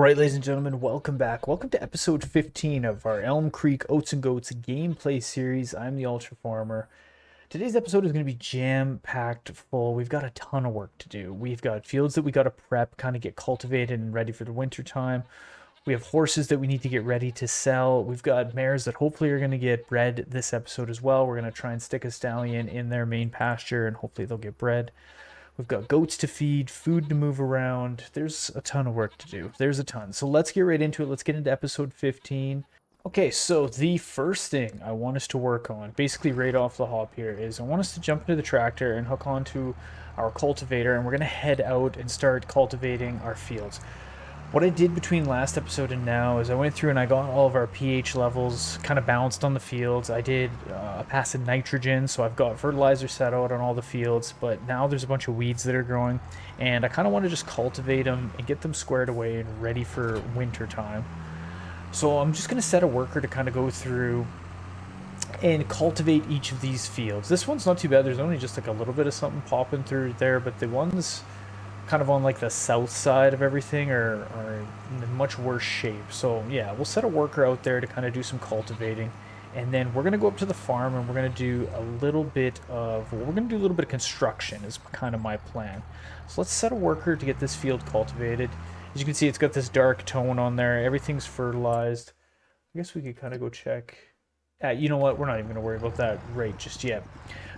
Alright, ladies and gentlemen, welcome back. Welcome to episode 15 of our Elm Creek Oats and Goats gameplay series. I'm the Ultra Farmer. Today's episode is going to be jam-packed full. We've got a ton of work to do. We've got fields that we got to prep, kind of get cultivated and ready for the winter time. We have horses that we need to get ready to sell. We've got mares that hopefully are going to get bred this episode as well. We're going to try and stick a stallion in their main pasture and hopefully they'll get bred. We've got goats to feed, food to move around. There's a ton of work to do. There's a ton. So let's get right into it. Let's get into episode 15. Okay, so the first thing I want us to work on, basically right off the hop here, is I want us to jump into the tractor and hook onto our cultivator, and we're going to head out and start cultivating our fields. What I did between last episode and now is I went through and I got all of our pH levels kind of balanced on the fields. I did a pass of nitrogen, so I've got fertilizer set out on all the fields, but now there's a bunch of weeds that are growing, and I kind of want to just cultivate them and get them squared away and ready for winter time. So I'm just going to set a worker to kind of go through and cultivate each of these fields. This one's not too bad. There's only just like a little bit of something popping through there, but the ones kind of on like the south side of everything are in much worse shape. So yeah, we'll set a worker out there to kind of do some cultivating, and then we're gonna go up to the farm and we're gonna do a little bit of construction is kind of my plan. So let's set a worker to get this field cultivated. As you can see, it's got this dark tone on there. Everything's fertilized. I guess we could kind of go check. You know what? We're not even going to worry about that right just yet.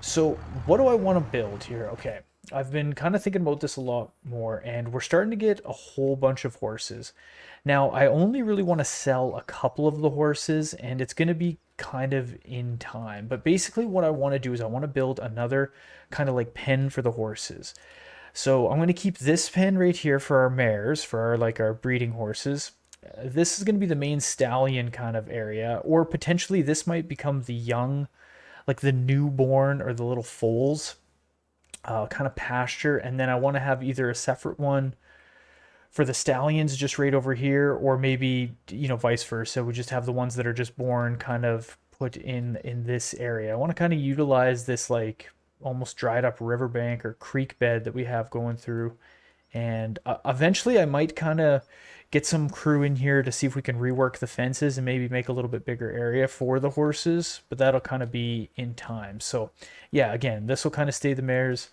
So what do I want to build here? Okay. I've been kind of thinking about this a lot more, and we're starting to get a whole bunch of horses. Now, I only really want to sell a couple of the horses, and it's going to be kind of in time. But basically what I want to do is I want to build another kind of like pen for the horses. So I'm going to keep this pen right here for our mares, for our breeding horses. This is going to be the main stallion kind of area, or potentially this might become the young, like the newborn or the little foals kind of pasture. And then I want to have either a separate one for the stallions just right over here, or maybe, vice versa. We just have the ones that are just born kind of put in this area. I want to kind of utilize this like almost dried up riverbank or creek bed that we have going through. And eventually I might kind of get some crew in here to see if we can rework the fences and maybe make a little bit bigger area for the horses, but that'll kind of be in time. So yeah, again, this will kind of stay the mares.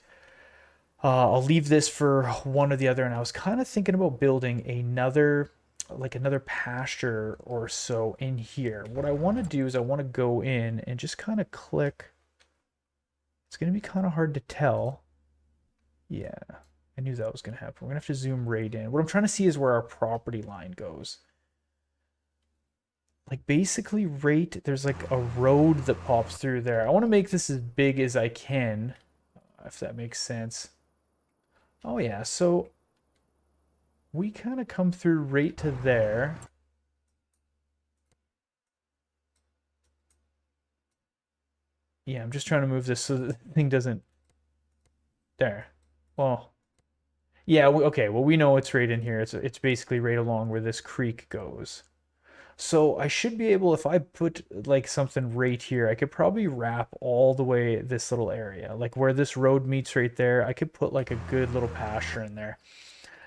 I'll leave this for one or the other, and I was kind of thinking about building another pasture or so in here. What I want to do is I want to go in and just kind of click. It's going to be kind of hard to tell. Yeah, I knew that was going to happen. We're going to have to zoom right in. What I'm trying to see is where our property line goes. Like basically there's like a road that pops through there. I want to make this as big as I can, if that makes sense. Oh yeah, so we kind of come through right to there. Yeah, I'm just trying to move this so the thing doesn't... There. Well, yeah, okay, well we know it's right in here. It's basically right along where this creek goes. So I should be able, if I put like something right here, I could probably wrap all the way this little area. Like where this road meets right there, I could put like a good little pasture in there.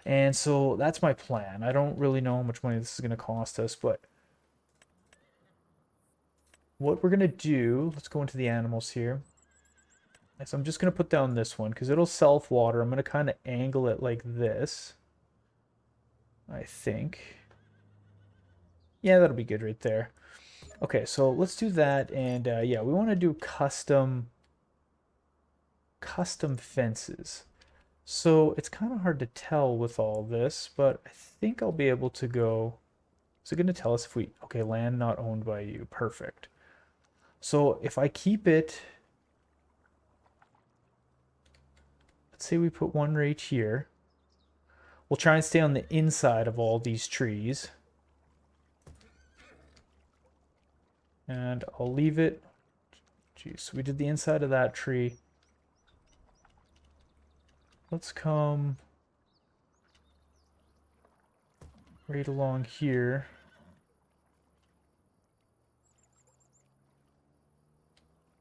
And so that's my plan. I don't really know how much money this is going to cost us, but what we're going to do, let's go into the animals here. So I'm just going to put down this one because it'll self-water. I'm going to kind of angle it like this, I think. Yeah, that'll be good right there. Okay, so let's do that, and yeah, we want to do custom fences. So it's kind of hard to tell with all this, but I think I'll be able to go. Is it going to tell us if we... Okay, land not owned by you. Perfect. So if I keep it, let's say we put one right here. We'll try and stay on the inside of all these trees. And I'll leave it. Geez, so we did the inside of that tree. Let's come right along here.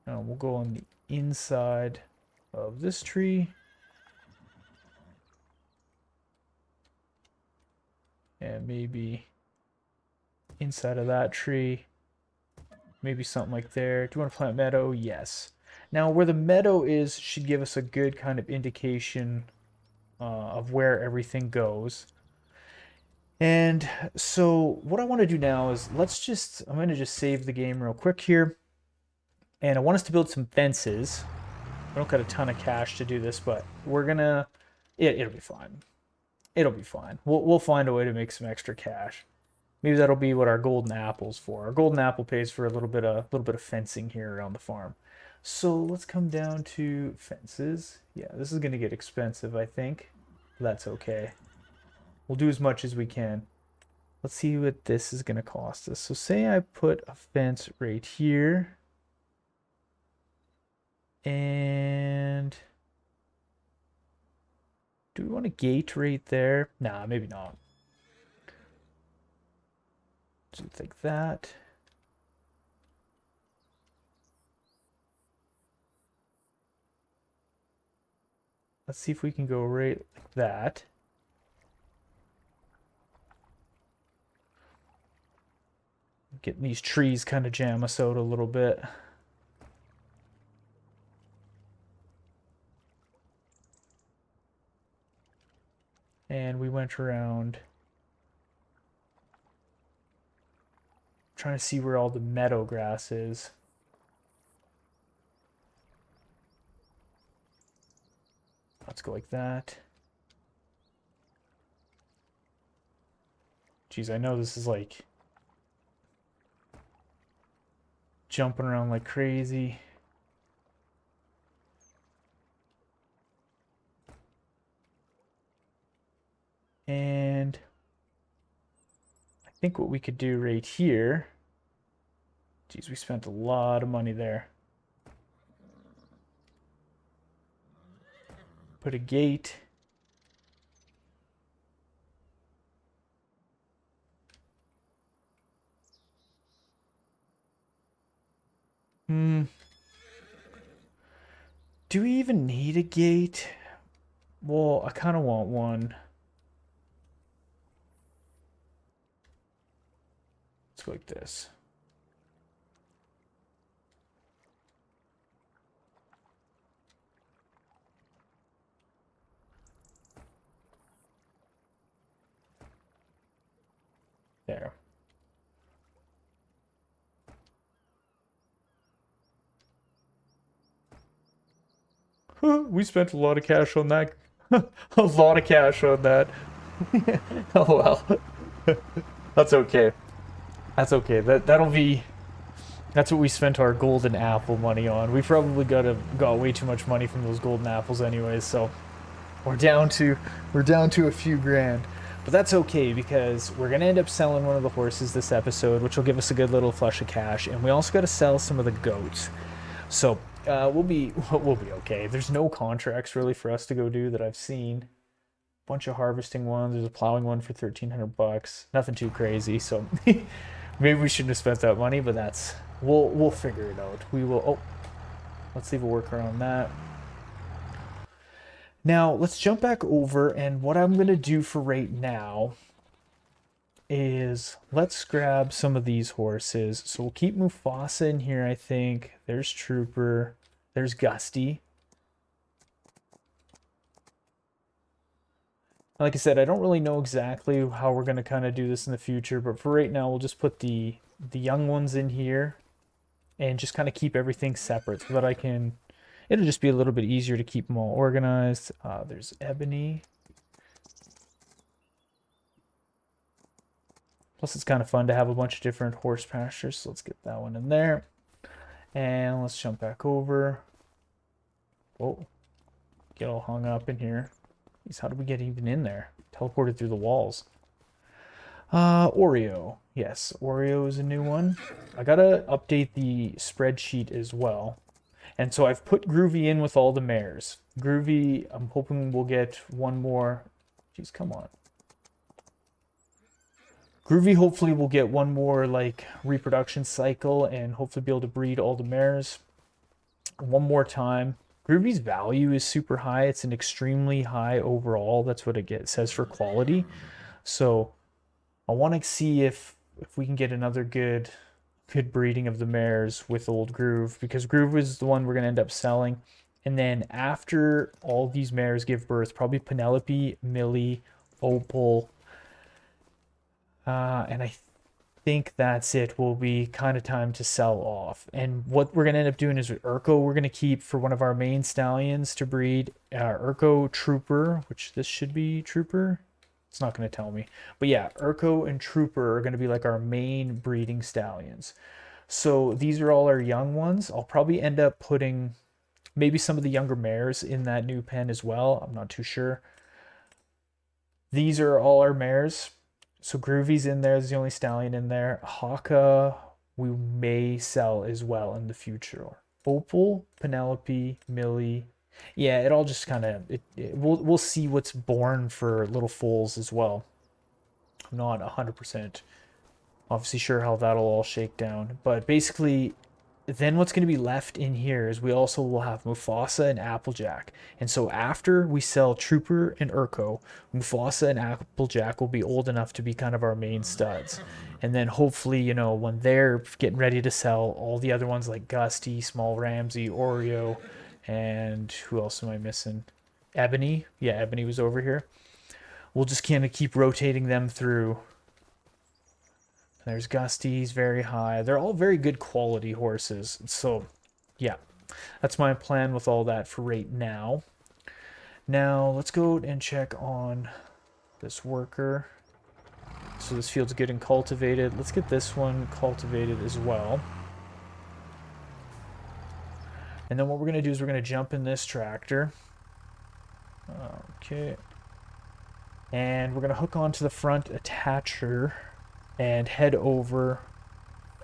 Now we'll go on the inside of this tree. And maybe inside of that tree, maybe something like there. Do you want to plant meadow? Yes. Now, where the meadow is should give us a good kind of indication of where everything goes. And so what I want to do now is I'm going to just save the game real quick here. And I want us to build some fences. I don't got a ton of cash to do this, but we're going to, it'll be fine. It'll be fine. We'll find a way to make some extra cash. Maybe that'll be what our golden apple's for. Our golden apple pays for a little bit of fencing here around the farm. So let's come down to fences. Yeah, this is going to get expensive, I think. That's okay. We'll do as much as we can. Let's see what this is going to cost us. So say I put a fence right here. And do we want a gate right there? Nah, maybe not. Just like that. Let's see if we can go right like that. Getting these trees kind of jam us out a little bit. And we went around trying to see where all the meadow grass is. Let's go like that. Geez, I know this is like jumping around like crazy. And I think what we could do right here, geez, we spent a lot of money there. Put a gate. Do we even need a gate? Well, I kind of want one. Let's go like this. There. We spent a lot of cash on that. A lot of cash on that. Oh well. That's okay. That's okay. That's what we spent our golden apple money on. We probably got way too much money from those golden apples anyways, so we're down to a few grand. But that's okay because we're gonna end up selling one of the horses this episode, which will give us a good little flush of cash, and we also got to sell some of the goats. So we'll be okay. There's no contracts really for us to go do that I've seen. Bunch of harvesting ones. There's a plowing one for $1,300. Nothing too crazy. So maybe we shouldn't have spent that money, but we'll figure it out. We will. Oh, let's leave a worker on that. Now let's jump back over, and what I'm gonna do for right now is let's grab some of these horses. So we'll keep Mufasa in here, I think. There's Trooper. There's Gusty. Like I said, I don't really know exactly how we're going to kind of do this in the future, but for right now, we'll just put the young ones in here and just kind of keep everything separate so that it'll just be a little bit easier to keep them all organized. There's Ebony. Plus, it's kind of fun to have a bunch of different horse pastures, so let's get that one in there. And let's jump back over. Whoa, get all hung up in here. Jeez, how did we get even in there? Teleported through the walls. Oreo. Yes, Oreo is a new one. I gotta update the spreadsheet as well. And so I've put Groovy in with all the mares. Groovy, I'm hoping we'll get one more. Jeez, come on. Groovy hopefully will get one more like reproduction cycle and hopefully be able to breed all the mares one more time. Groovy's value is super high. It's an extremely high overall. That's what it says for quality. So I want to see if we can get another good breeding of the mares with Old Groove, because Groove is the one we're going to end up selling. And then after all these mares give birth, probably Penelope, Millie, Opal, and I think that's it. Will be kind of time to sell off. And what we're going to end up doing is with Urko, we're going to keep for one of our main stallions to breed Urko Trooper, which this should be Trooper. It's not going to tell me. But yeah, Urko and Trooper are going to be like our main breeding stallions. So these are all our young ones. I'll probably end up putting maybe some of the younger mares in that new pen as well. I'm not too sure. These are all our mares. So Groovy's in there, is the only stallion in there. Haka, we may sell as well in the future. Opal, Penelope, Millie. Yeah, it all just kind of we'll see what's born for little foals as well. I'm not 100% obviously sure how that'll all shake down, but basically then what's going to be left in here is we also will have Mufasa and Applejack. And so after we sell Trooper and Urko, Mufasa and Applejack will be old enough to be kind of our main studs. And then hopefully, you know, when they're getting ready to sell, all the other ones like Gusty, Small Ramsey, Oreo, and who else am I missing? Ebony. Yeah, Ebony was over here. We'll just kind of keep rotating them through. There's Gusty's very high. They're all very good quality horses. So, yeah, that's my plan with all that for right now. Now, let's go and check on this worker. So this field's good and cultivated. Let's get this one cultivated as well. And then what we're going to do is we're going to jump in this tractor. Okay. And we're going to hook onto the front attacher and head over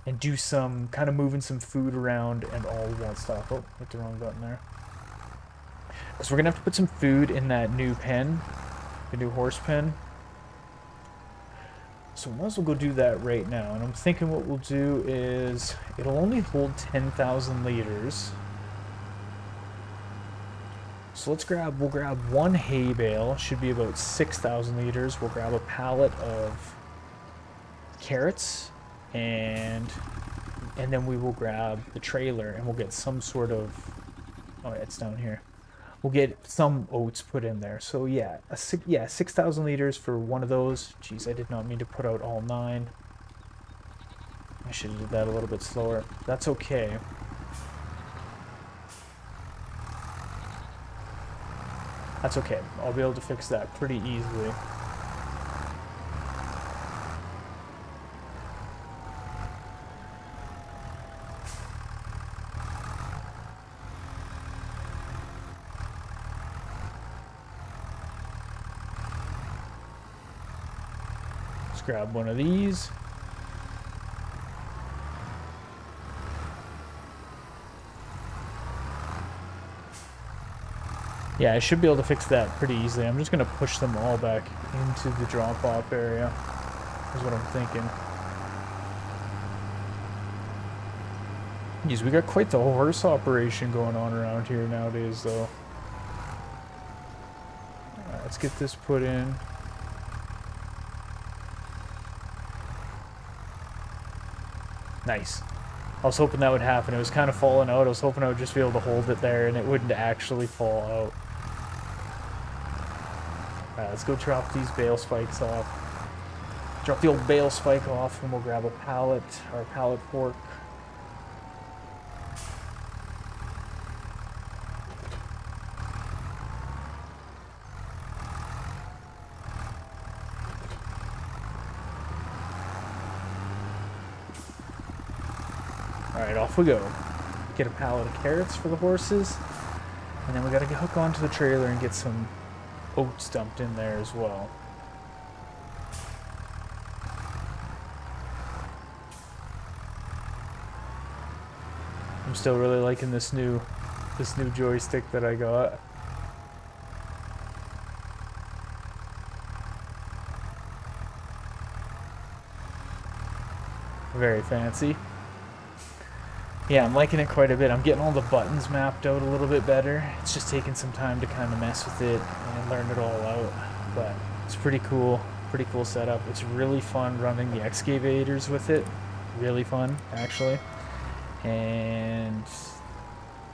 and do some kind of moving some food around and all that stuff. Oh, hit the wrong button there. So we're gonna have to put some food in that new pen, the new horse pen. So we might as well go do that right now. And I'm thinking what we'll do is it'll only hold 10,000 liters. So we'll grab one hay bale, should be about 6,000 liters. We'll grab a pallet of carrots, and then we will grab the trailer and we'll get some sort of, oh yeah, it's down here. We'll get some oats put in there. So yeah, 6,000 liters for one of those. Jeez, I did not mean to put out all 9. I should have did that a little bit slower. That's okay. That's okay. I'll be able to fix that pretty easily. Grab one of these. Yeah, I should be able to fix that pretty easily. I'm just going to push them all back into the drop-off area, is what I'm thinking. Geez, we got quite the horse operation going on around here nowadays, though. Alright, let's get this put in. Nice. I was hoping that would happen. It was kind of falling out. I was hoping I would just be able to hold it there and it wouldn't actually fall out. Alright, let's go drop these bale spikes off. Drop the old bale spike off and we'll grab a pallet, or pallet fork. Alright, off we go. Get a pallet of carrots for the horses. And then we gotta hook onto the trailer and get some oats dumped in there as well. I'm still really liking this new joystick that I got. Very fancy. Yeah, I'm liking it quite a bit. I'm getting all the buttons mapped out a little bit better. It's just taking some time to kind of mess with it and learn it all out, but it's pretty cool. Pretty cool setup. It's really fun running the excavators with it. Really fun, actually. And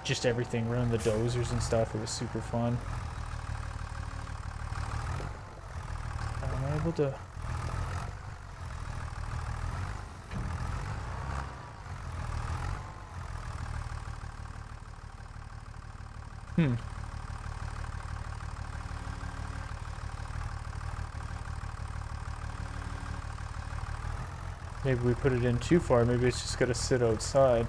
just everything, running the dozers and stuff. It was super fun. Am I able to... Maybe we put it in too far. Maybe it's just got to sit outside.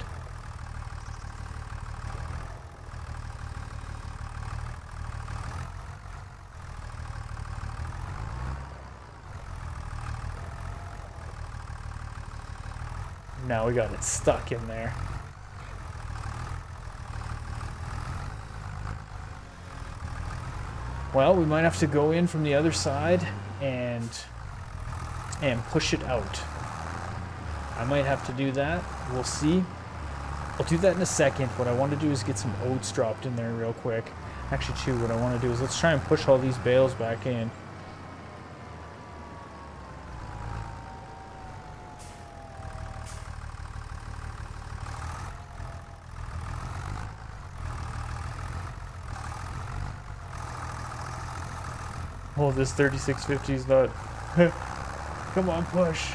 Now we got it stuck in there. Well, we might have to go in from the other side and push it out. I might have to do that. We'll see. I'll do that in a second. What I want to do is get some oats dropped in there real quick. Actually, too, what I want to do is let's try and push all these bales back in. Oh, this 3650 is not... Come on, push.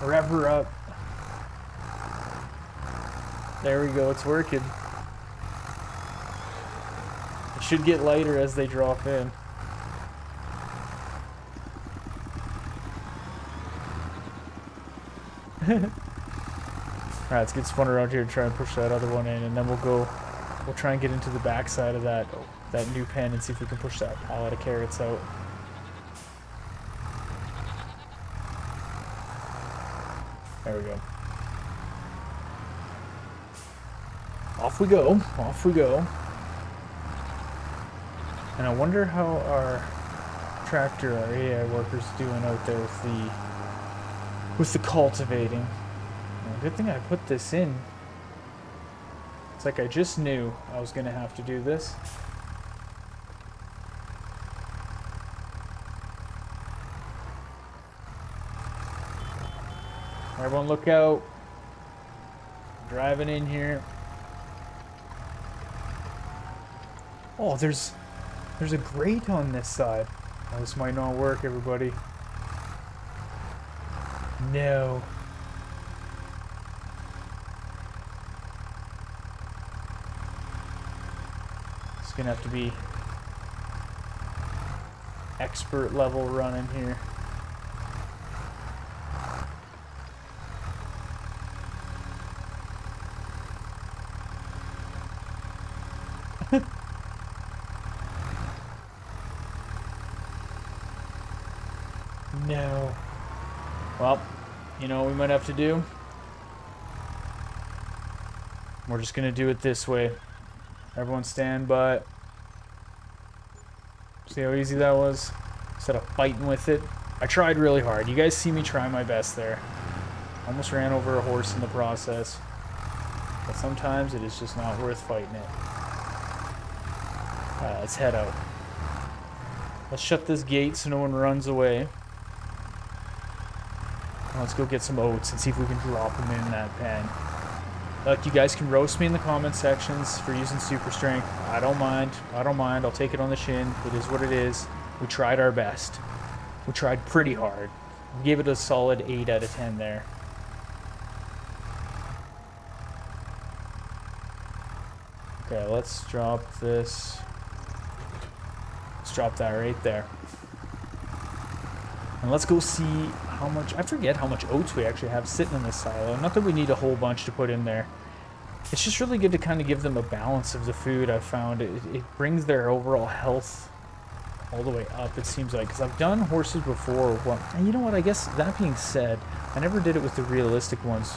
Rev her up. There we go, it's working. It should get lighter as they drop in. Alright, let's get spun around here and try and push that other one in, and then we'll try and get into the back side of that new pen and see if we can push that pallet of carrots out. There we go. Off we go. Off we go. And I wonder how our tractor, our AI workers doing out there with the cultivating. Well, good thing I put this in. It's like I just knew I was going to have to do this. Everyone look out. I'm driving in here. Oh, there's a grate on this side. Oh, this might not work, everybody. No. It's gonna have to be expert level running here. No. Well, you know what we might have to do? We're just gonna do it this way. Everyone stand by. See how easy that was? Instead of fighting with it. I tried really hard. You guys see me try my best there. Almost ran over a horse in the process. But sometimes it is just not worth fighting it. Alright, let's head out. Let's shut this gate so no one runs away. Let's go get some oats and see if we can drop them in that pen. Look, you guys can roast me in the comment sections for using super strength. I don't mind. I don't mind. I'll take it on the chin. It is what it is. We tried our best. We tried pretty hard. We gave it a solid 8 out of 10 there. Okay, let's drop this. Let's drop that right there. And let's go see how much, I forget how much oats we actually have sitting in this silo. Not that we need a whole bunch to put in there. It's just really good to kind of give them a balance of the food. I've found it brings their overall health all the way up, it seems like. Because I've done horses before. Well, and you know what, I guess that being said, I never did it with the realistic ones.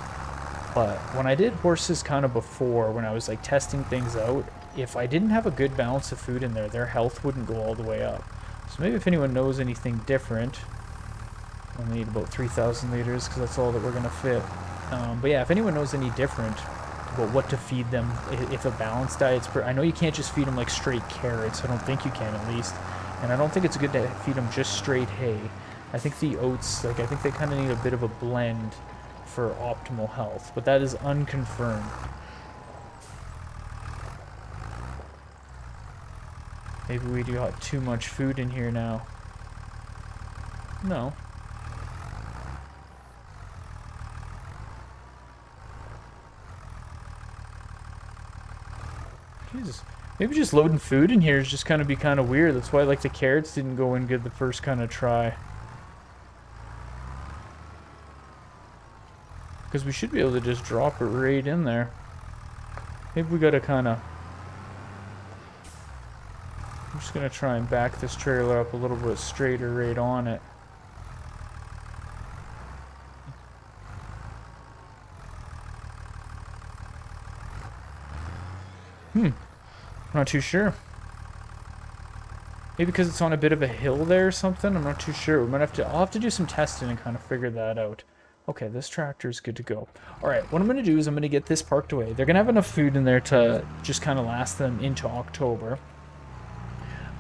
But when I did horses kind of before, when I was like testing things out, if I didn't have a good balance of food in there, their health wouldn't go all the way up. So maybe if anyone knows anything different, we'll need about 3,000 liters because that's all that we're going to fit. But yeah, if anyone knows any different about what to feed them, if a balanced diet's... I know you can't just feed them like straight carrots. I don't think you can, at least. And I don't think it's good to feed them just straight hay. I think the oats, like, I think they kind of need a bit of a blend for optimal health, but that is unconfirmed. Maybe we got too much food in here now. No. Jesus. Maybe just loading food in here is just kind of weird. That's why, like, the carrots didn't go in good the first kind of try. Because we should be able to just drop it right in there. Maybe we gotta kind of... I'm just gonna try and back this trailer up a little bit straighter right on it. Not too sure. Maybe because it's on a bit of a hill there or something. I'm not too sure. We might have to. I'll have to do some testing and kind of figure that out. Okay, this tractor is good to go. All right, what I'm going to do is I'm going to get this parked away. They're going to have enough food in there to just kind of last them into October.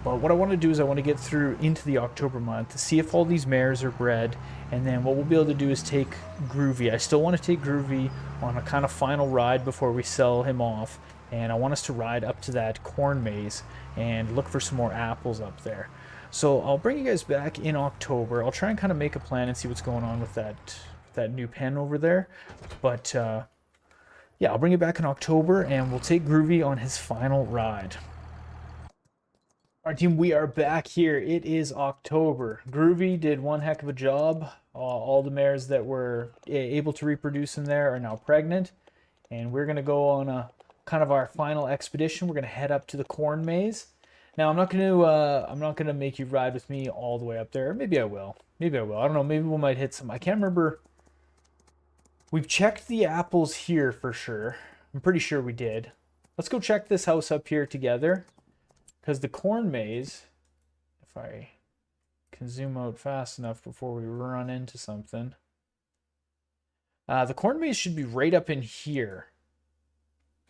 But what I want to do is I want to get through into the October month to see if all these mares are bred. And then what we'll be able to do is take Groovy. I still want to take Groovy on a kind of final ride before we sell him off. And I want us to ride up to that corn maze and look for some more apples up there. So I'll bring you guys back in October. I'll try and kind of make a plan and see what's going on with that new pen over there. But yeah, I'll bring you back in October and we'll take Groovy on his final ride. All right, team, we are back here. It is October. Groovy did one heck of a job. All the mares that were able to reproduce in there are now pregnant. And we're going to go on a kind of our final expedition. We're going to head up to the corn maze. Now, I'm not going to make you ride with me all the way up there. Maybe I will. Maybe I will. I don't know. Maybe we might hit some. I can't remember. We've checked the apples here for sure. I'm pretty sure we did. Let's go check this house up here together. Because the corn maze, if I can zoom out fast enough before we run into something. The corn maze should be right up in here.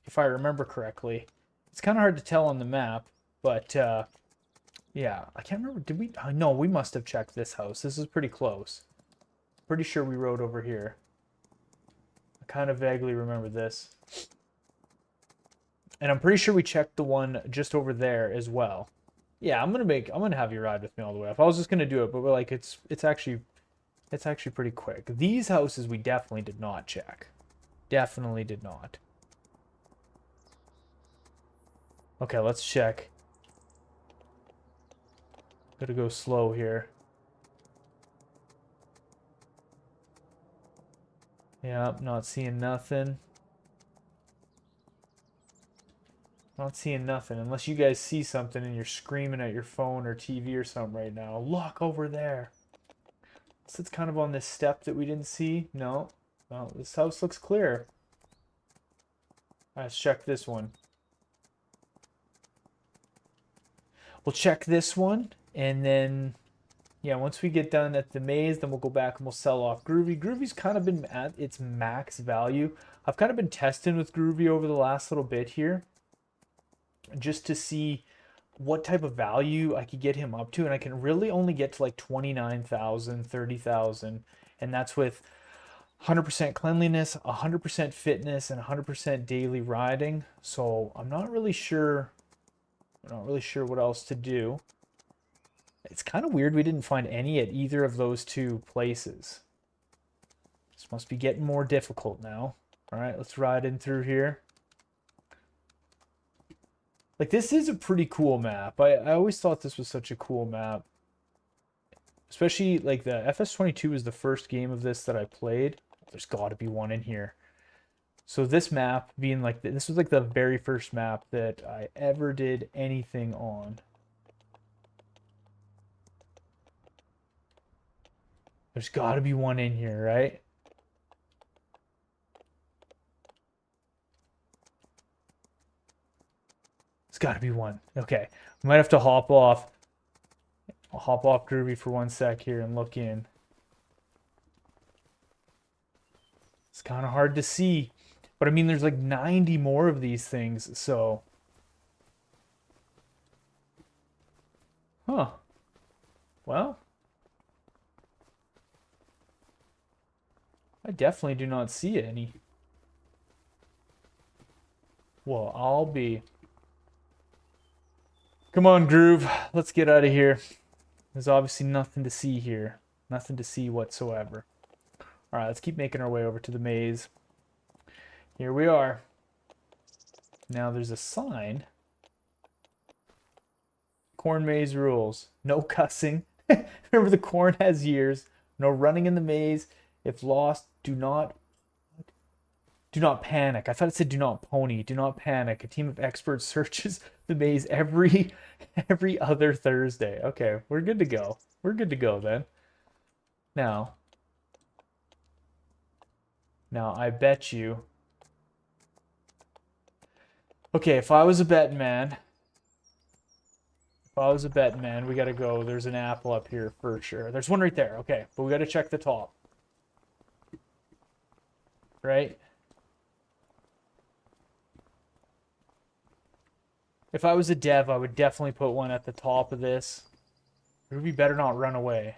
If I remember correctly. It's kind of hard to tell on the map, but yeah, I can't remember. Did we? No, we must have checked this house. This is pretty close. Pretty sure we rode over here. I kind of vaguely remember this. And I'm pretty sure we checked the one just over there as well. Yeah, I'm gonna have you ride with me all the way up. I was just gonna do it, but we're like it's actually pretty quick. These houses we definitely did not check. Definitely did not. Okay, let's check. Gotta go slow here. Yep, not seeing nothing. Not seeing nothing. Unless you guys see something and you're screaming at your phone or TV or something right now. Look over there. So it's kind of on this step that we didn't see. No. Well, this house looks clear. Let's check this one. We'll check this one, and then, yeah, once we get done at the maze, then we'll go back and we'll sell off Groovy. Groovy's kind of been at its max value. I've kind of been testing with Groovy over the last little bit here, just to see what type of value I could get him up to, and I can really only get to like 29,000, 30,000, and that's with 100% cleanliness, 100% fitness, and 100% daily riding. So I'm not really sure what else to do. It's kind of weird we didn't find any at either of those two places. This must be getting more difficult now. All right, let's ride in through here. Like, this is a pretty cool map. I always thought this was such a cool map. Especially, like, the FS22 was the first game of this that I played. There's got to be one in here. So this map being like, this was like the very first map that I ever did anything on. There's got to be one in here, right? There's got to be one. Okay. I might have to hop off. I'll hop off Groovy for 1 sec here and look in. It's kind of hard to see. But I mean, there's like 90 more of these things, so. Huh. Well. I definitely do not see any. Well, I'll be. Come on, Groove. Let's get out of here. There's obviously nothing to see here. Nothing to see whatsoever. All right, let's keep making our way over to the maze. Here we are. Now there's a sign. Corn maze rules. No cussing. Remember, the corn has years. No running in the maze. If lost, do not panic. I thought it said do not pony. Do not panic. A team of experts searches the maze every other Thursday. Okay, we're good to go. We're good to go then. Now I bet you. Okay, if I was a betting man, we gotta go. There's an apple up here for sure. There's one right there. Okay, but we gotta check the top. Right? If I was a dev, I would definitely put one at the top of this. Ruby better not run away.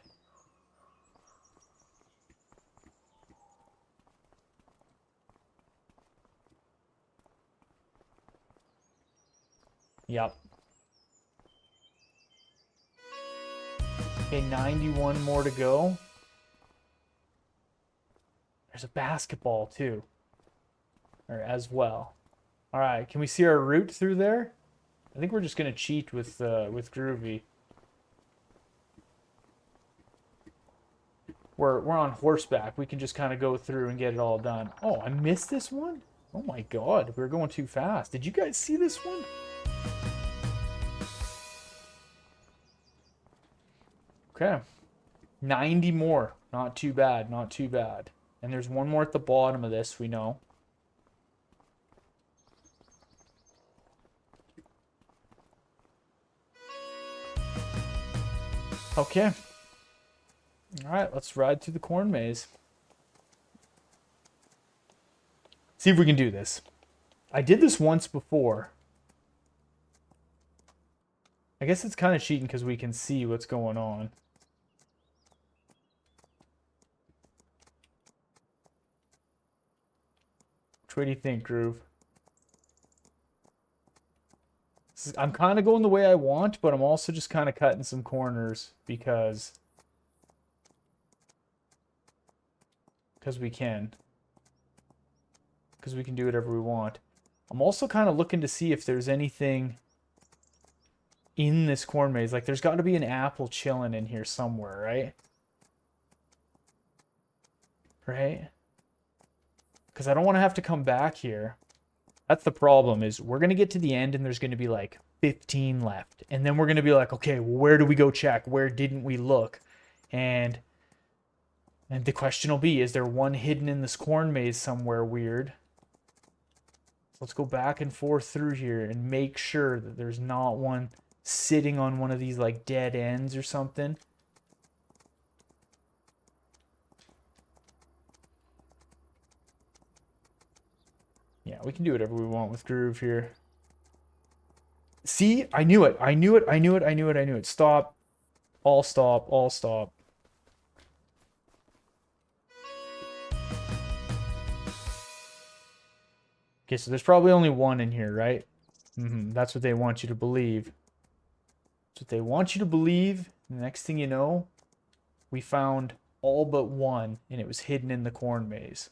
Yep. Okay, 91 more to go. There's a basketball too. Or as well. Alright, can we see our route through there? I think we're just gonna cheat with Groovy. We're on horseback. We can just kind of go through and get it all done. Oh, I missed this one? Oh my god, we were going too fast. Did you guys see this one? Okay. 90 more. Not too bad, not too bad. And there's one more at the bottom of this, we know. Okay. Alright, let's ride through the corn maze. See if we can do this. I did this once before. I guess it's kind of cheating because we can see what's going on. What do you think, Groove? I'm kind of going the way I want, but I'm also just kind of cutting some corners because we can. Because we can do whatever we want. I'm also kind of looking to see if there's anything in this corn maze. Like, there's got to be an apple chilling in here somewhere, right? Right? Because I don't want to have to come back here. That's the problem, is we're going to get to the end and there's going to be like 15 left. And then we're going to be like, okay, well, where do we go check? Where didn't we look? And the question will be, is there one hidden in this corn maze somewhere weird? So let's go back and forth through here and make sure that there's not one sitting on one of these like dead ends or something. Yeah, we can do whatever we want with Groove here. See, I knew it. I knew it. I knew it. I knew it. I knew it. Stop. All stop. All stop. Okay, so there's probably only one in here, right? That's what they want you to believe. That's what they want you to believe. The next thing you know, we found all but one, and it was hidden in the corn maze.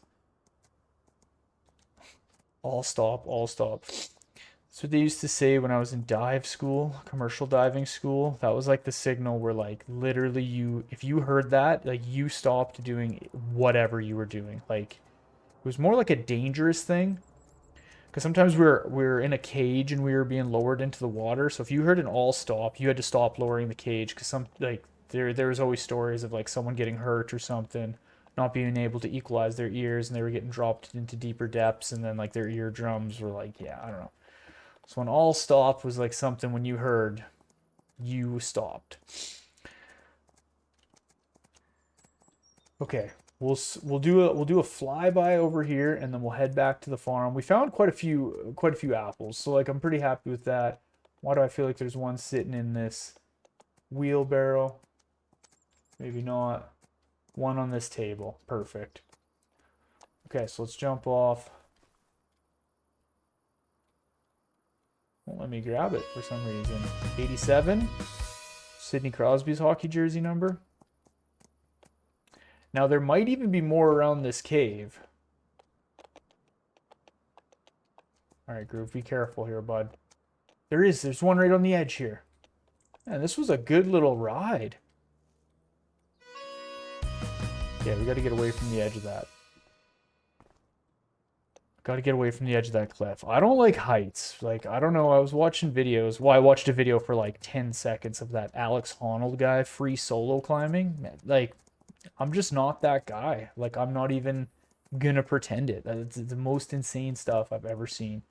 All stop, all stop. That's what they used to say when I was in dive school, commercial diving school. That was like the signal where, like, literally if you heard that, like, you stopped doing whatever you were doing. Like, it was more like a dangerous thing. Because sometimes we were in a cage and we were being lowered into the water. So if you heard an all stop, you had to stop lowering the cage. Because there was always stories of like someone getting hurt or something, not being able to equalize their ears, and they were getting dropped into deeper depths, and then like their eardrums were like, yeah, I don't know. So an all stop was like something when you heard, you stopped. Okay, we'll do a flyby over here, and then we'll head back to the farm. We found quite a few apples, so like I'm pretty happy with that. Why do I feel like there's one sitting in this wheelbarrow? Maybe not. One on this table. Perfect. Okay, so let's jump off. Won't let me grab it for some reason. 87. Sidney Crosby's hockey jersey number. Now, there might even be more around this cave. All right, Groove, be careful here, bud. There is. There's one right on the edge here. Man, this was a good little ride. Yeah, we got to get away from the edge of that. Got to get away from the edge of that cliff. I don't like heights. Like, I don't know. I was watching videos. Well, I watched a video for like 10 seconds of that Alex Honnold guy free solo climbing. Man, like, I'm just not that guy. Like, I'm not even gonna pretend it. It's the most insane stuff I've ever seen.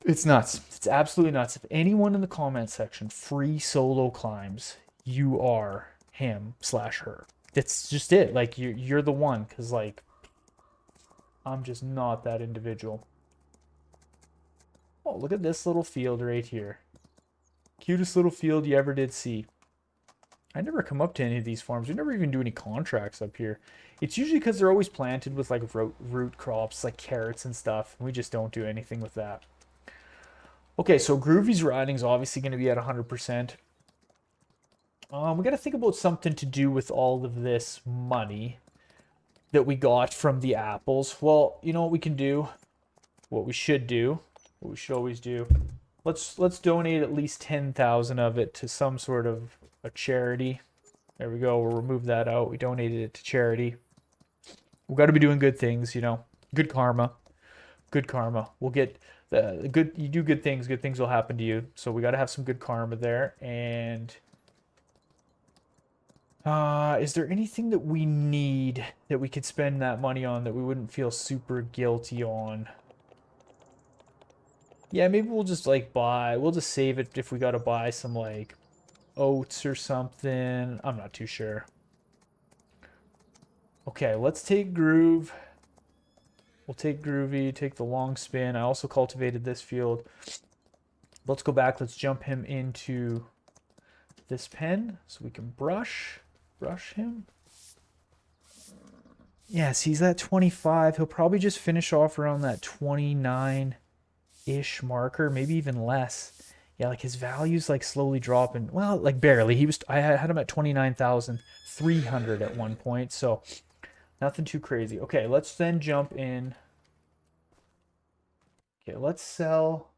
It's nuts. It's absolutely nuts. If anyone in the comment section free solo climbs, you are him/her. That's just it. Like, you're the one. Because, like, I'm just not that individual. Oh, look at this little field right here. Cutest little field you ever did see. I never come up to any of these farms. We never even do any contracts up here. It's usually because they're always planted with like root crops, like carrots and stuff. We just don't do anything with that. Okay, so Groovy's riding is obviously going to be at 100%. We got to think about something to do with all of this money that we got from the apples. Well, you know what we can do? What we should do? What we should always do? Let's donate at least 10,000 of it to some sort of a charity. There we go. We'll remove that out. We donated it to charity. We've got to be doing good things, you know. Good karma. Good karma. We'll get the good. You do good things will happen to you. So we got to have some good karma there. And is there anything that we need that we could spend that money on that we wouldn't feel super guilty on? Yeah, maybe we'll just like we'll just save it if we got to buy some like oats or something. I'm not too sure. Okay, let's take Groove. We'll take Groovy, take the long spin. I also cultivated this field. Let's go back. Let's jump him into this pen so we can brush him. Yes, he's at 25. He'll probably just finish off around that 29-ish marker, maybe even less. Yeah, like his value's like slowly dropping. Well, like barely. I had him at 29,300 at one point, so nothing too crazy. Okay, let's then jump in. Okay, let's sell.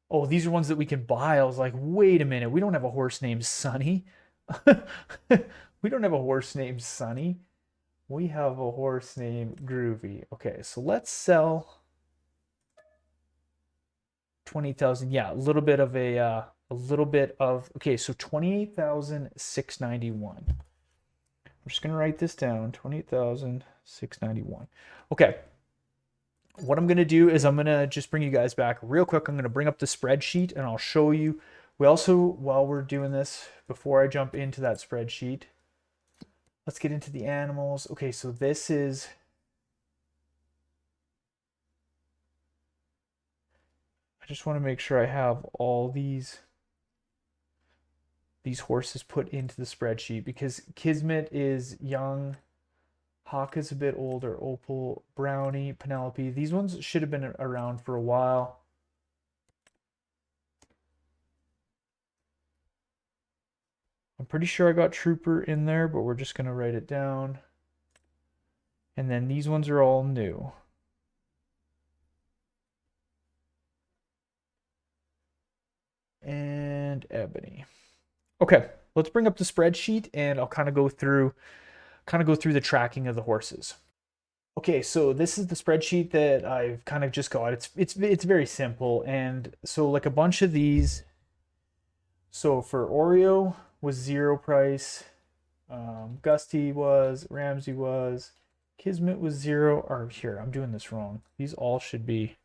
Oh, these are ones that we can buy. I was like, wait a minute. We don't have a horse named Sunny. We don't have a horse named Sunny. We have a horse named Groovy. Okay, so let's sell 20,000. Yeah, a little bit of okay, so 28,691. I'm just gonna write this down. 28,691. Okay. What I'm going to do is I'm going to just bring you guys back real quick. I'm going to bring up the spreadsheet and I'll show you. We also, while we're doing this, before I jump into that spreadsheet, let's get into the animals. Okay, so this is... I just want to make sure I have all these horses put into the spreadsheet because Kismet is young. Hawk is a bit older. Opal, Brownie, Penelope. These ones should have been around for a while. I'm pretty sure I got Trooper in there, but we're just going to write it down. And then these ones are all new. And Ebony. Okay, let's bring up the spreadsheet and I'll kind of go through the tracking of the horses. Okay, so this is the spreadsheet that I've kind of just got. It's very simple, and so like a bunch of these. So for Oreo was 0 price, Gusty was, Ramsey was, Kismet was 0. Or here, I'm doing this wrong. These all should be.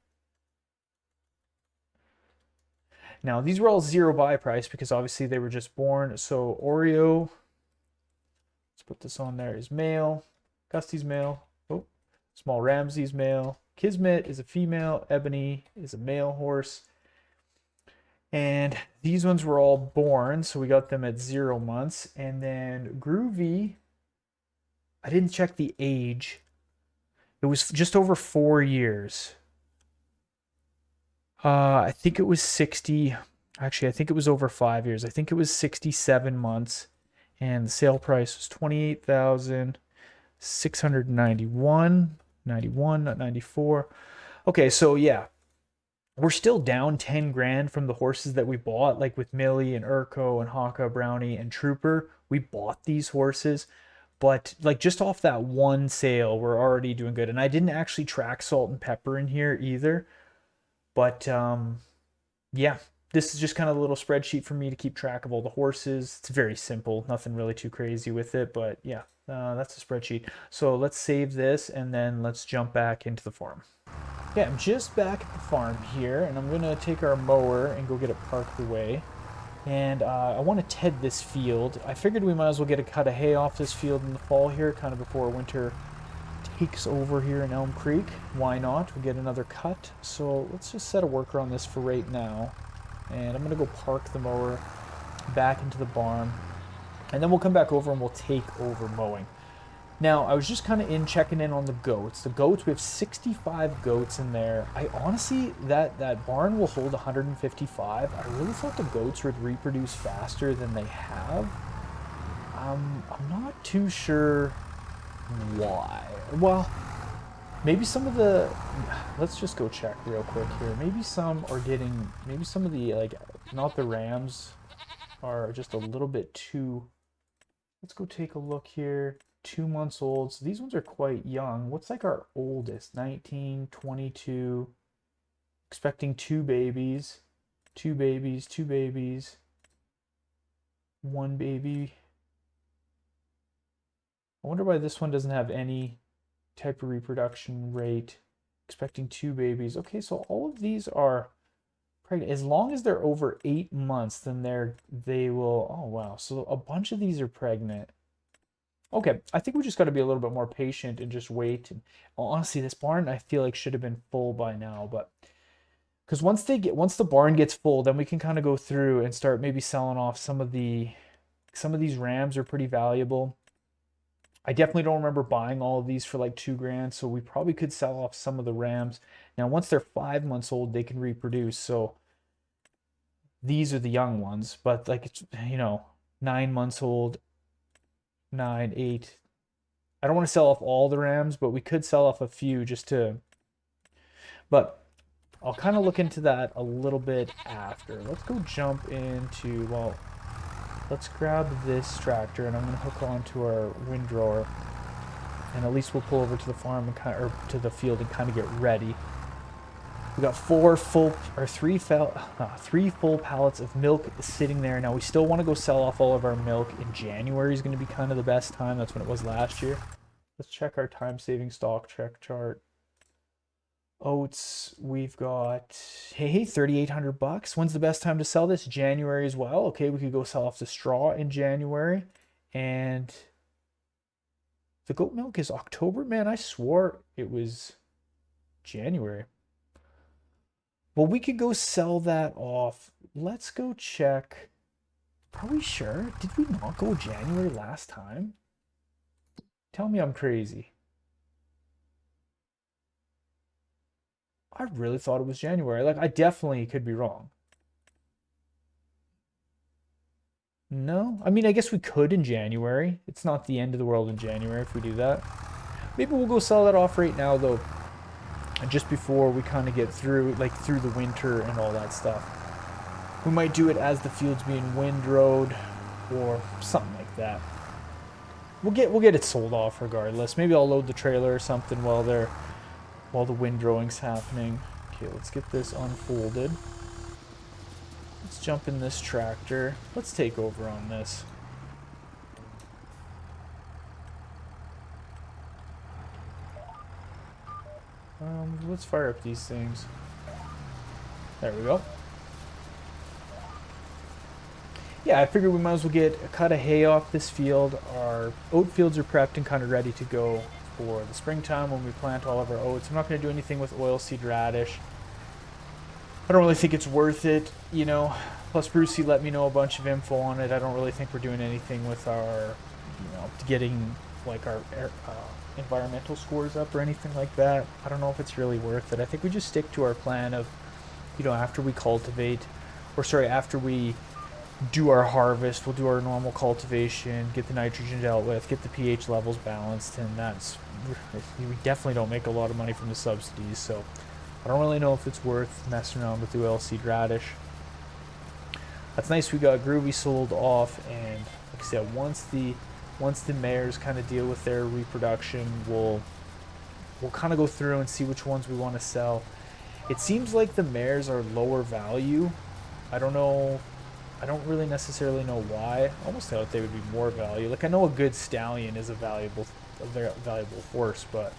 Now these were all 0 buy price because obviously they were just born. So Oreo. Let's put this on there, is male. Gusty's male. Oh, Small Ramsey's male. Kismet is a female. Ebony is a male horse. And these ones were all born, so we got them at 0 months. And then Groovy, I didn't check the age. It was just over 4 years. I think it was 60. Actually, I think it was over 5 years. I think it was 67 months. And the sale price was 28,691. 91, not 94. Okay, so yeah, we're still down 10 grand from the horses that we bought, like with Millie and Urko and Haka, Brownie, and Trooper. We bought these horses, but like just off that one sale, we're already doing good. And I didn't actually track Salt and Pepper in here either. But yeah, this is just kind of a little spreadsheet for me to keep track of all the horses. It's very simple, nothing really too crazy with it, but yeah, that's a spreadsheet. So let's save this and then let's jump back into the farm. Yeah, I'm just back at the farm here, and I'm gonna take our mower and go get it parked away. And I want to ted this field. I figured we might as well get a cut of hay off this field in the fall here, kind of before winter takes over here in Elm Creek. Why not? We'll get another cut. So let's just set a worker on this for right now. And I'm going to go park the mower back into the barn. And then we'll come back over and we'll take over mowing. Now, I was just kind of checking in on the goats. The goats, we have 65 goats in there. I honestly, that barn will hold 155. I really thought the goats would reproduce faster than they have. I'm not too sure why. Well, maybe some of the, let's just go check real quick here. Maybe some are getting, maybe some of the, like, not the rams are just a little bit too, let's go take a look here. 2 months old. So these ones are quite young. What's like our oldest? 19, 22. Expecting 2 babies. 2 babies, 2 babies. 1 baby. I wonder why this one doesn't have any type of reproduction rate. Expecting 2 babies. Okay, so all of these are pregnant. As long as they're over 8 months, then they will, oh wow. So a bunch of these are pregnant. Okay, I think we just got to be a little bit more patient and just wait. And honestly, this barn I feel like should have been full by now, but because once the barn gets full, then we can kind of go through and start maybe selling off some of these rams are pretty valuable. I definitely don't remember buying all of these for like 2 grand, so we probably could sell off some of the rams. Now, once they're 5 months old, they can reproduce. So these are the young ones, but like it's 9 months old. 9, 8. I don't want to sell off all the rams, but we could sell off a few just to. But I'll kind of look into that a little bit after. Let's go jump into, well, let's grab this tractor and I'm going to hook onto our windrower. And at least we'll pull over to the farm and or to the field and kind of get ready. We got 3 full pallets of milk sitting there. Now we still want to go sell off all of our milk. In January is going to be kind of the best time. That's when it was last year. Let's check our time-saving stock check chart. Oats, we've got, hey, 3,800 bucks. When's the best time to sell this? January as well. Okay, we could go sell off the straw in January. And the goat milk is October? Man, I swore it was January. Well, we could go sell that off. Let's go check. Are we sure? Did we not go January last time? Tell me I'm crazy. I really thought it was January. Like, I definitely could be wrong. No? I mean, I guess we could in January. It's not the end of the world in January if we do that. Maybe we'll go sell that off right now, though. Just before we kind of get through the winter and all that stuff. We might do it as the field's being windrowed or something like that. We'll get it sold off regardless. Maybe I'll load the trailer or something while the windrowing's happening. Okay, let's get this unfolded. Let's jump in this tractor. Let's take over on this. Let's fire up these things. There we go. Yeah, I figured we might as well get a cut of hay off this field. Our oat fields are prepped and kind of ready to go for the springtime when we plant all of our oats. I'm not going to do anything with oilseed radish. I don't really think it's worth it, you know. Plus, Brucey let me know a bunch of info on it. I don't really think we're doing anything with our, getting like our environmental scores up or anything like that. I don't know if it's really worth it. I think we just stick to our plan of, after we cultivate, or sorry, after we do our harvest, we'll do our normal cultivation, get the nitrogen dealt with, get the pH levels balanced, and we definitely don't make a lot of money from the subsidies, so I don't really know if it's worth messing around with the oil seed radish. That's nice. We got Groovy sold off, and like I said, once the mares kind of deal with their reproduction, we'll kind of go through and see which ones we want to sell. It seems like the mares are lower value. I don't know. I don't really necessarily know why. I almost thought they would be more value. Like, I know a good stallion is a very valuable horse, but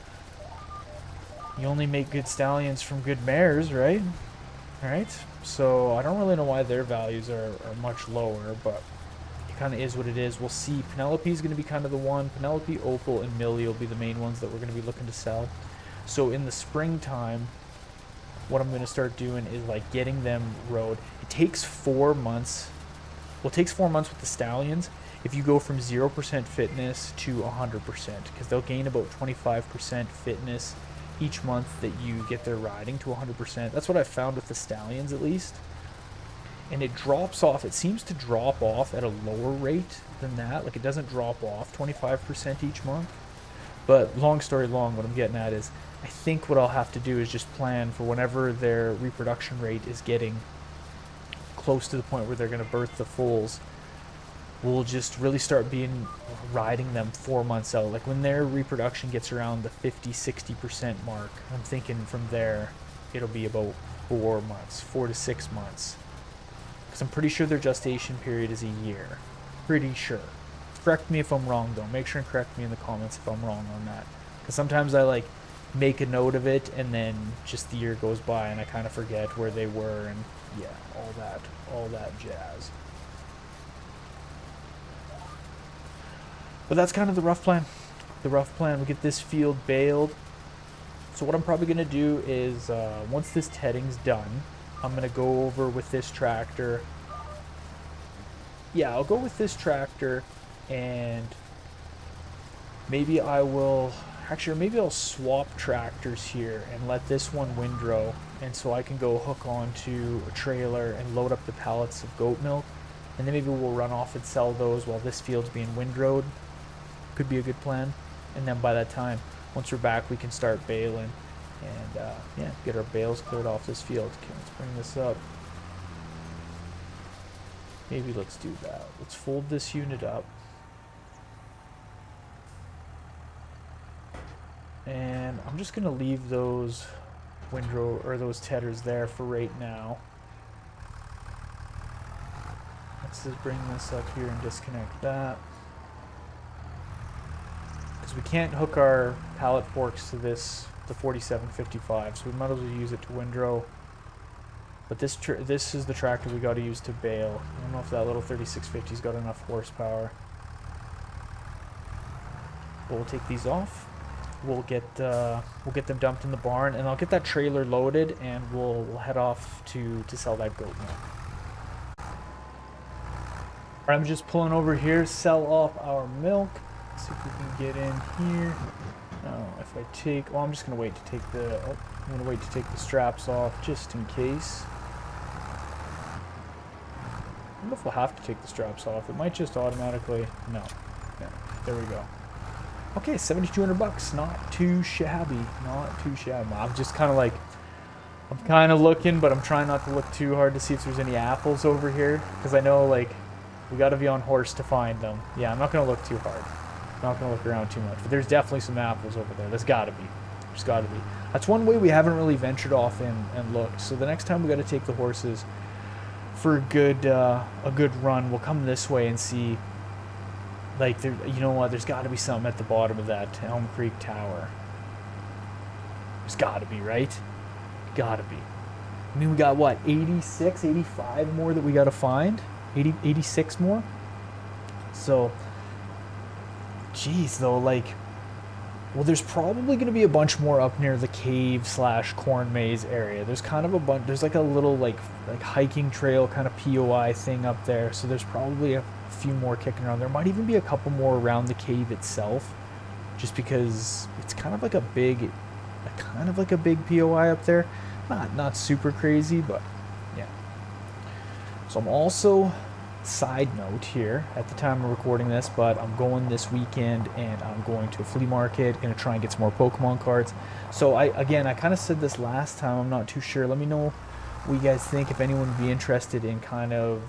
you only make good stallions from good mares, right? Right? So I don't really know why their values are much lower, but it kind of is what it is. We'll see. Penelope is going to be kind of the one. Penelope, Opal, and Millie will be the main ones that we're going to be looking to sell. So in the springtime, what I'm going to start doing is like getting them rode. It takes 4 months. Well, it takes 4 months with the stallions if you go from 0% fitness to 100%, because they'll gain about 25% fitness each month that you get their riding to 100%. That's what I found with the stallions, at least. And it drops off. It seems to drop off at a lower rate than that. Like, it doesn't drop off 25% each month. But long story long, what I'm getting at is I think what I'll have to do is just plan for whenever their reproduction rate is getting close to the point where they're going to birth the foals, we'll just really start riding them 4 months out. Like, when their reproduction gets around the 50-60% mark, I'm thinking from there it'll be about 4 months, 4 to 6 months, because I'm pretty sure their gestation period is a year. Pretty sure. Correct me if I'm wrong, though. Make sure and correct me in the comments if I'm wrong on that, because sometimes I like make a note of it and then just the year goes by and I kind of forget where they were, and yeah, all that jazz. But that's kind of the rough plan. We get this field baled. So what I'm probably going to do is, once this tedding's done, I'm going to go over with this tractor. Yeah, I'll go with this tractor, and maybe I'll swap tractors here and let this one windrow, and so I can go hook onto a trailer and load up the pallets of goat milk, and then maybe we'll run off and sell those while this field's being windrowed. Could be a good plan. And then by that time, once we're back, we can start baling and get our bales cleared off this field. Okay, let's bring this up. Maybe let's do that. Let's fold this unit up. And I'm just going to leave those windrow or those tedders there for right now. Let's just bring this up here and disconnect that. Because we can't hook our pallet forks to the 4755, so we might as well use it to windrow. But this is the tractor we got to use to bale. I don't know if that little 3650's got enough horsepower. But we'll take these off. We'll get them dumped in the barn, and I'll get that trailer loaded, and we'll head off to sell that goat milk. Alright, I'm just pulling over here, sell off our milk. See if we can get in here. If I take, I'm just gonna wait to take the straps off just in case. I don't know if we'll have to take the straps off. It might just automatically. No. There we go. Okay, $7,200. Not too shabby. I'm just kind of like, I'm kind of looking, but I'm trying not to look too hard to see if there's any apples over here, because I know like we got to be on horse to find them. Yeah, I'm not gonna look too hard. Not gonna look around too much, but there's definitely some apples over there. There's gotta be. That's one way we haven't really ventured off and looked. So the next time we got to take the horses for a good run, we'll come this way and see. Like, you know what? There's got to be something at the bottom of that Elm Creek tower. There's got to be, right? Gotta be. I mean, we got what? 86, 85 more that we got to find. 86 more. So. Jeez, though, like, Well, there's probably going to be a bunch more up near the cave slash corn maze area. There's kind of a bunch. There's like a little like hiking trail kind of POI thing up there. So there's probably a few more kicking around. There might even be a couple more around the cave itself, just because it's kind of like a big POI up there. Not super crazy, but yeah. So I'm also, side note here at the time of recording this, but I'm going this weekend and I'm going to a flea market, gonna try and get some more Pokemon cards. So I kind of said this last time, I'm not too sure. Let me know what you guys think, if anyone would be interested in kind of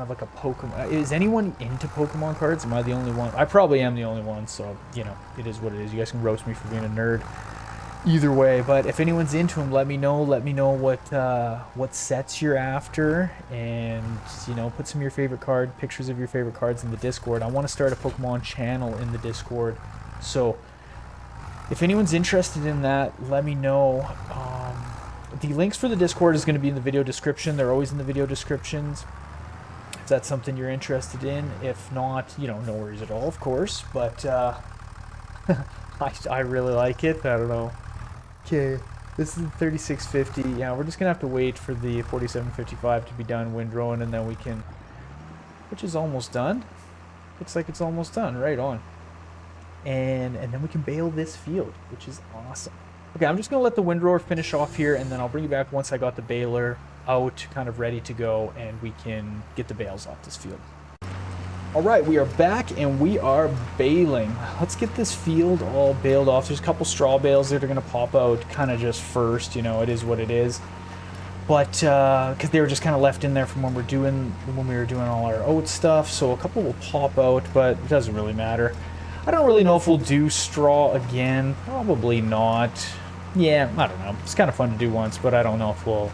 like a Pokemon. Is anyone into Pokemon cards? Am I the only one? I probably am the only one, so you know, it is what it is. You guys can roast me for being a nerd either way, but if anyone's into them, let me know what sets you're after, and you know, put some of your pictures of your favorite cards in the Discord. I want to start a Pokemon channel in the Discord, so if anyone's interested in that, let me know. The links for the Discord is going to be in the video description. They're always in the video descriptions if that's something you're interested in. If not, you know, no worries at all, of course, but I really like it. I don't know. Okay, this is the 3650. Yeah, we're just gonna have to wait for the 4755 to be done windrowing, and then we can, which is almost done. Looks like it's almost done. Right on. And then we can bale this field, which is awesome. Okay, I'm just gonna let the windrower finish off here, and then I'll bring you back once I got the baler out, kind of ready to go, and we can get the bales off this field. All right, we are back and we are baling. Let's get this field all baled off. There's a couple straw bales that are gonna pop out kind of just first, you know, it is what it is. But because they were just kind of left in there from when we were doing all our oat stuff, so a couple will pop out, but it doesn't really matter. I don't really know if we'll do straw again. Probably not. Yeah, I don't know. It's kind of fun to do once, but I don't know if we'll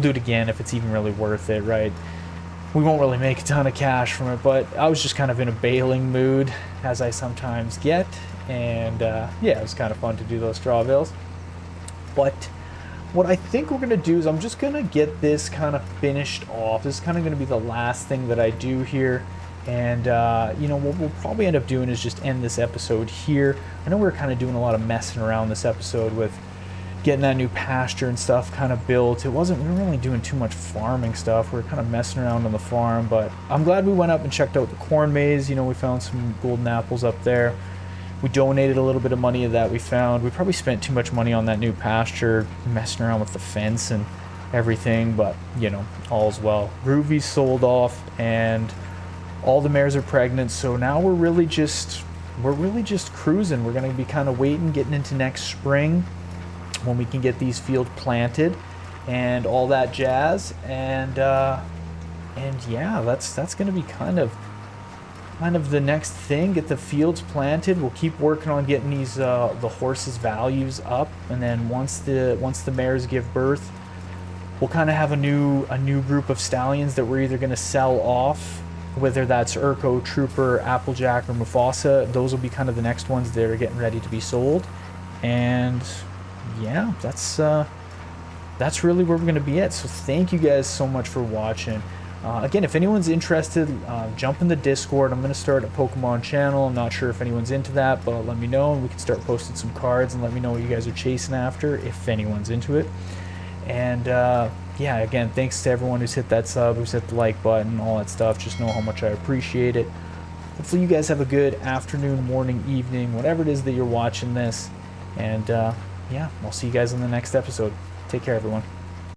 do it again, if it's even really worth it, right? We won't really make a ton of cash from it, but I was just kind of in a baling mood, as I sometimes get, and yeah, it was kind of fun to do those straw bales. But what I think we're going to do is I'm just going to get this kind of finished off. This is kind of going to be the last thing that I do here, and you know, what we'll probably end up doing is just end this episode here. I know we were kind of doing a lot of messing around this episode with getting that new pasture and stuff kind of built. We weren't really doing too much farming stuff. We were kind of messing around on the farm, but I'm glad we went up and checked out the corn maze. You know, we found some golden apples up there. We donated a little bit of money of that we found. We probably spent too much money on that new pasture, messing around with the fence and everything, but you know, all's well. Ruby's sold off and all the mares are pregnant, so now we're really just cruising. We're going to be kind of waiting, getting into next spring, when we can get these fields planted and all that jazz, and yeah, that's going to be kind of the next thing. Get the fields planted. We'll keep working on getting these the horses' values up, and then once the mares give birth, we'll kind of have a new group of stallions that we're either going to sell off, whether that's Urko, Trooper, Applejack, or Mufasa. Those will be kind of the next ones that are getting ready to be sold, and yeah, that's really where we're going to be at. So thank you guys so much for watching. Again, if anyone's interested, jump in the Discord. I'm going to start a Pokemon channel. I'm not sure if anyone's into that, but let me know, and we can start posting some cards, and let me know what you guys are chasing after, if anyone's into it. And yeah, again, thanks to everyone who's hit that sub, who's hit the like button, all that stuff. Just know how much I appreciate it. Hopefully you guys have a good afternoon, morning, evening, whatever it is that you're watching this. And yeah, I'll see you guys in the next episode. Take care, everyone.